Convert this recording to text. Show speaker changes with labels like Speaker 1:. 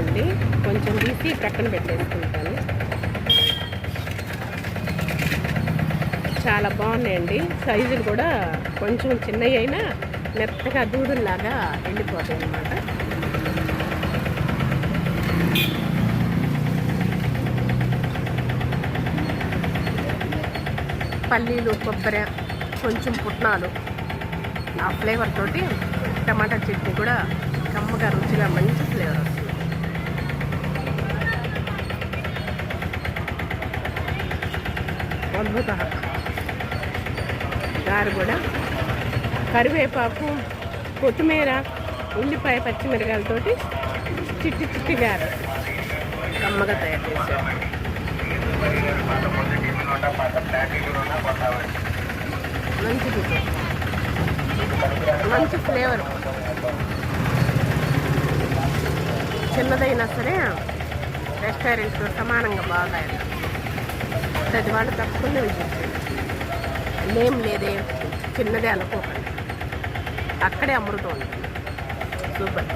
Speaker 1: ఇదిగోండి కొంచెం తీసి ప్రక్కన పెట్టేసుకుంటాను. చాలా బాగున్నాయండి. సైజులు కూడా కొంచెం చిన్నవి అయినా మెత్తగా దూదుల్లాగా ఎండిపోతాయి అన్నమాట. పల్లీలు, కొబ్బరి, కొంచెం పుట్నాలు, ఆ ఫ్లేవర్ తోటి టమాటా చట్నీ కూడా కమ్మగా రుచిగా మంచి ఫ్లేవర్ వస్తుంది. అద్భుత గారు కూడా కరివేపాకు, కొత్తిమీర, ఉల్లిపాయ, పచ్చిమిరకాయలతోటి చిట్టి చిట్టి గారు కమ్మగా తయారు చేశారు. మంచి ఫ్లేవర్. చిన్నదైనా సరే రెస్టారెంట్తో సమానంగా బాగా ప్రతి వాళ్ళు తప్పకుండా విజిట్ చేయండి. నేమ్ లేదే, చిన్నదే అనుకోకండి, అక్కడే అమృతం ఉంటుంది. సూపర్.